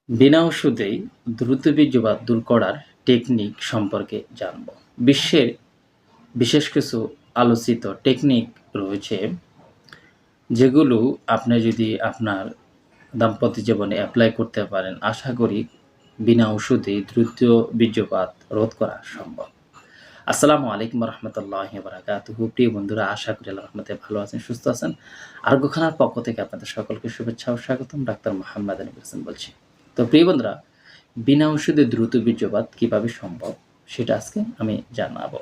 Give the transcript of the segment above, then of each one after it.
বিনা ওষুধেই দ্রুত বীর্যপাত দূর করার টেকনিক সম্পর্কে জানব। বিশ্বের বিশেষ কিছু আলোচিত টেকনিক রয়েছে, যেগুলো আপনি যদি আপনার দাম্পত্য জীবনে এপ্লাই করতে পারেন, আশা করি বিনা ওষুধেই দ্রুত বীর্যপাত রোধ করা সম্ভব। আসসালামু আলাইকুম রহমতুল্লাহি বারাকাতুহু। প্রিয় বন্ধুরা, আশা করি আল্লাহর রহমতে ভালো আছেন, সুস্থ আছেন। আরোগ্যখানার পক্ষ থেকে আপনাদের সকলকে শুভেচ্ছা ও স্বাগতম। ডাক্তার মোহাম্মদ আনিফ হোসেন বলছি। তো প্রিয় বন্ধুরা, বিনা ওষুধে দ্রুত বীর্যপাত কিভাবে সম্ভব সেটা আজকে আমি জানাবো।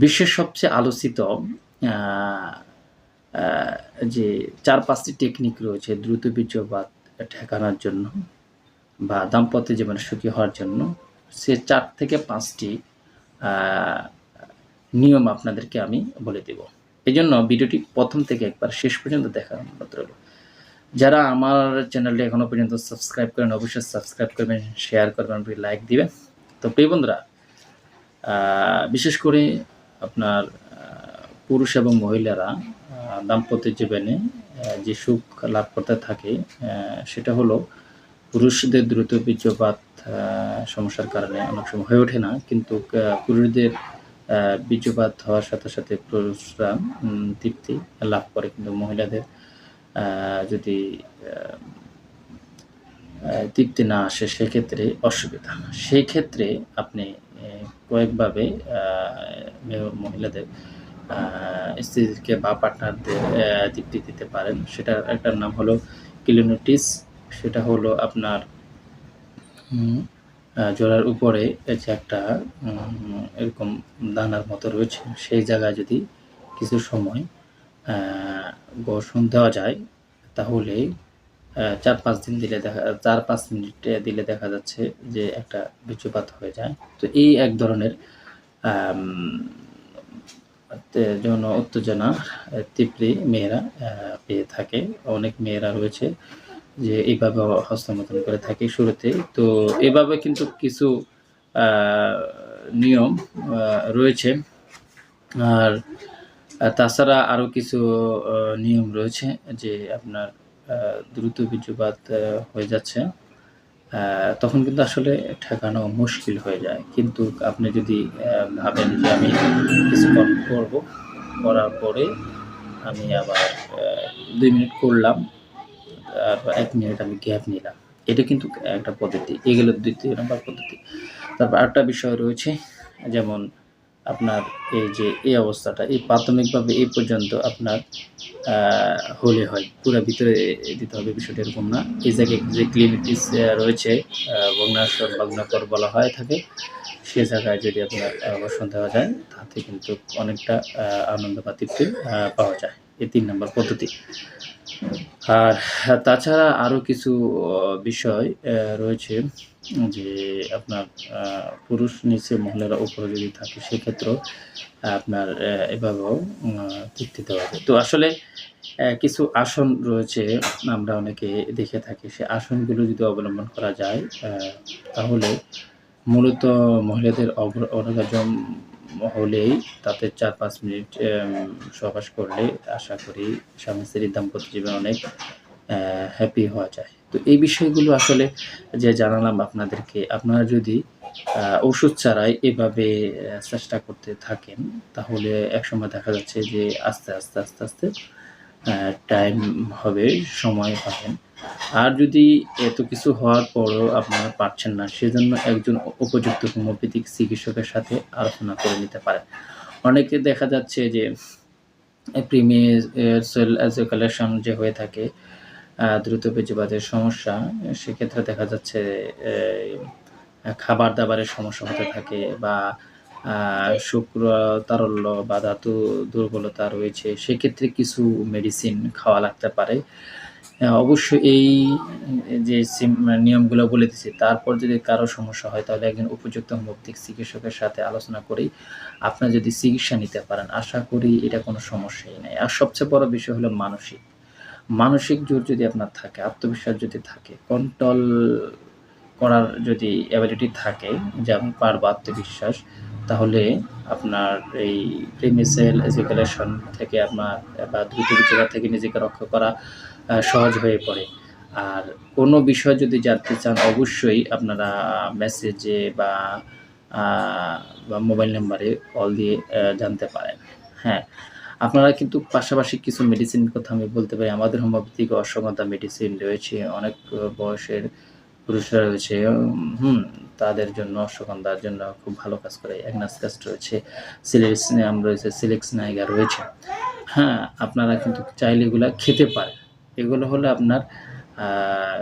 বিশ্বের সবচেয়ে আলোচিত যে ৪-৫টি টেকনিক রয়েছে দ্রুত বীর্যপাত ঠেকানোর জন্য বা দাম্পত্য জীবনে সুখী হওয়ার জন্য, সে ৪ থেকে ৫টি নিয়ম আপনাদেরকে আমি বলে দেব। এজন্য ভিডিওটি প্রথম থেকে একবার শেষ পর্যন্ত দেখার অনুরোধ রইল। যারা আমার চ্যানেলটি এখনো পর্যন্ত সাবস্ক্রাইব করেন, অবশ্যই সাবস্ক্রাইব করবেন, শেয়ার করবেন, লাইক দিবেন। তো প্রিয় বন্ধুরা, বিশেষ করে আপনার পুরুষ এবং মহিলারা দাম্পত্য জীবনে যে সুখ লাভ করতে থাকে, সেটা হলো পুরুষদের দ্রুত বীর্যপাত সমস্যার কারণে অনেক সময় হয়ে ওঠে না, কিন্তু পুরুষদের বীর্যপাত হওয়ার সাথে সাথে পুরুষরা তৃপ্তি লাভ করে, কিন্তু মহিলাদের যদি তৃপ্তি না আসে সেক্ষেত্রে অসুবিধা। সেই ক্ষেত্রে আপনি কয়েকভাবে মহিলাদের স্ত্রীকে বা পার্টনারদের তৃপ্তি দিতে পারেন। সেটার একটা নাম হলো ক্লিনোটিস। সেটা হলো আপনার জোড়ার উপরে যে একটা এরকম দানার মতো রয়েছে, সেই জায়গায় যদি কিছু সময় ঘর্ষণ দেওয়া যায়, তাহলে ৪-৫ দিন দিলে ৪-৫ মিনিট দিলে দেখা যাচ্ছে যে একটা বীর্যপাত হয়ে যায়। তো এই এক ধরনের যৌন উত্তেজনা তৃপ্তি মেয়েরা পেয়ে থাকে। অনেক মেয়েরা রয়েছে যে এইভাবে হস্তমৈথুন করে থাকে শুরুতে। তো এভাবে কিন্তু কিছু নিয়ম রয়েছে। আর তাছাড়া আরও কিছু নিয়ম রয়েছে যে আপনার দ্রুত বীর্যপাত হয়ে যাচ্ছে, তখন কিন্তু আসলে ঠেকানো মুশকিল হয়ে যায়। কিন্তু আপনি যদি ভাবেন যে আমি কিছুক্ষণ করবো, করার পরে আমি আবার ২ মিনিট করলাম, আর ১ মিনিট আমি গ্যাপ নিলাম, এটা কিন্তু একটা পদ্ধতি। এগুলো ২য় নম্বর পদ্ধতি। তারপর আরেকটা বিষয় রয়েছে, যেমন আপনার এই অবস্থাটা, এই প্রাথমিকভাবে এই পর্যন্ত আপনার হলে হয়, পুরো ভিতরে দিতে হবে, বিষয়টা এরকম না। এই জায়গায় যে ক্লিনিটিস রয়েছে, ভগ্নাকর বলা হয় থাকে, সে জায়গায় যদি আপনার ঘর্ষণ দেওয়া যায়, তাতে কিন্তু অনেকটা আনন্দ বা তৃপ্তি পাওয়া যায়। এই ৩ নম্বর পদ্ধতি। আর তাছাড়া আরও কিছু বিষয় রয়েছে, যে আপনার পুরুষ নিচে মহিলারা উপরে যদি থাকে, সেক্ষেত্রেও আপনার এভাবেও তৃপ্তি দেওয়া যায়। তো আসলে কিছু আসন রয়েছে, আমরা অনেকে দেখে থাকি। সে আসনগুলো যদি অবলম্বন করা যায়, তাহলে মূলত মহিলাদের অর্গাজম হলেই তাতে ৪-৫ মিনিট সহবাস করলে আশা করি স্বামী স্ত্রীর দাম্পত্য জীবন অনেক হ্যাপি হওয়া যায়। তো এই বিষয়গুলো আসলে যে জানালাম আপনাদেরকে, আপনারা যদি ওষুধ ছাড়াই এভাবে চেষ্টা করতে থাকেন, তাহলে একসময় দেখা যাচ্ছে যে আস্তে আস্তে টাইম হবে, সময় পাবেন। আর যদি এত কিছু হওয়ার পরও আপনারা পারছেন না, সেজন্য একজন উপযুক্ত হোমিওপ্যাথিক চিকিৎসকের সাথে আলোচনা করে নিতে পারেন। অনেকে দেখা যাচ্ছে যে প্রিমেনস্ট্রুয়াল এজাকুলেশন যে হয়ে থাকে, দ্রুত বীর্যপাতের সমস্যা, সেক্ষেত্রে দেখা যাচ্ছে খাবার দাবারের সমস্যা হতে থাকে, বা শুক্র তারল্য বা ধাতু দুর্বলতা রয়েছে, সেক্ষেত্রে কিছু মেডিসিন খাওয়া লাগতে পারে। অবশ্যই এই যে নিয়মগুলো বলে দিচ্ছি, তারপর যদি কারো সমস্যা হয়, তাহলে একজন উপযুক্ত হোমিওপ্যাথিক চিকিৎসকের সাথে আলোচনা করেই আপনার যদি চিকিৎসা নিতে পারেন, আশা করি এটা কোনো সমস্যাই নেই। আর সবচেয়ে বড় বিষয় হলো মানসিক জোর যদি আপনার থাকে, আত্মবিশ্বাস যদি থাকে, কন্ট্রোল করার যদি অ্যাবিলিটি থাকে, যে আমি পারবো, আত্মবিশ্বাস, তাহলে আপনার এই প্রিমেন্সট্রুয়াল এজাকুলেশন থেকে আপনার বা দ্রুত বীর্যপাত থেকে নিজেকে রক্ষা করা সহজ হয়ে পড়ে। আর কোনো বিষয় যদি জানতে চান অবশ্যই আপনারা মেসেজে আ বা মোবাইল নাম্বারে কল দিয়ে জানতে পারেন। হ্যাঁ, আপনারা কিন্তু পাশাপাশি কিছু মেডিসিনের কথা আমি বলতে পারি। আমাদের হোমিওপ্যাথিক অশ্বগন্ধা মেডিসিন রয়েছে। অনেক বয়সের পুরুষরা রয়েছে, হুম? তাদের জন্য অশ্বগন্ধার জন্য খুব ভালো কাজ করে। অ্যাগনাস কাস্ট রয়েছে, সিলেক্সিনাম রয়েছে, সিলেক্স নাইগা রয়েছে। হ্যাঁ, আপনারা কিন্তু চাইলে এগুলা খেতে পারেন। এগুলো হলো আপনার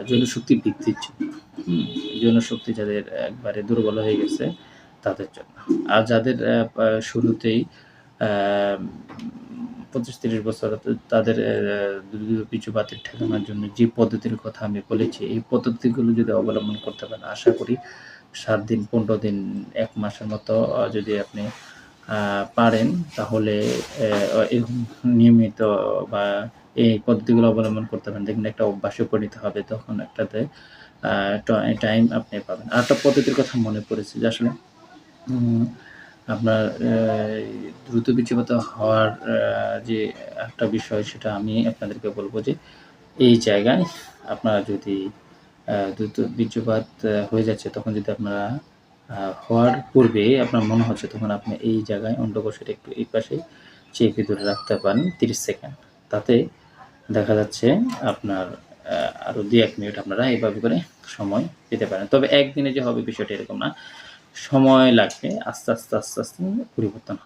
যৌনশক্তি বৃদ্ধির জন্য। হুম? যৌনশক্তি যাদের একবারে দুর্বল হয়ে গেছে তাদের জন্য। আর যাদের শুরুতেই আ ২৫-৩০ বছর তাদের দ্রুত বীর্যপাতের ঠেকানোর জন্য যে পদ্ধতির কথা আমি বলেছি, এই পদ্ধতিগুলো যদি অবলম্বন করতে পারেন, আশা করি ৭ দিন, ১৫ দিন, ১ মাসের মতো যদি আপনি পারেন তাহলে এরকম নিয়মিত বা এই পদ্ধতিগুলো অবলম্বন করতে পারেন। দেখবেন একটা অভ্যাসে পরিণত হবে। তখন একটাতে আ টাইম আপনি পাবেন। আরেকটা পদ্ধতির কথা মনে পড়েছে যে আসলে উম আপনার দ্রুত বীর্যপাত হওয়ার যে একটা বিষয় সেটা আমি আপনাদেরকে বলব যে এই জায়গায় আপনারা যদি দ্রুত বীর্যপাত হয়ে যাচ্ছে তখন যদি আপনারা হওয়ার পূর্বে আপনার মনে হচ্ছে তখন আপনি এই জায়গায় অন্ডকোষের একটু এই পাশে চেপে ধরে রাখতে পারেন ৩০ সেকেন্ড। তাতে দেখা যাচ্ছে আপনার আরো ২-১ মিনিট আপনারা এভাবে করে সময় পেতে পারেন। তবে একদিনে যে হবে বিষয়টা এরকম না। সময় লাগবে। আস্তে, আস্তে পরিবর্তন হবে।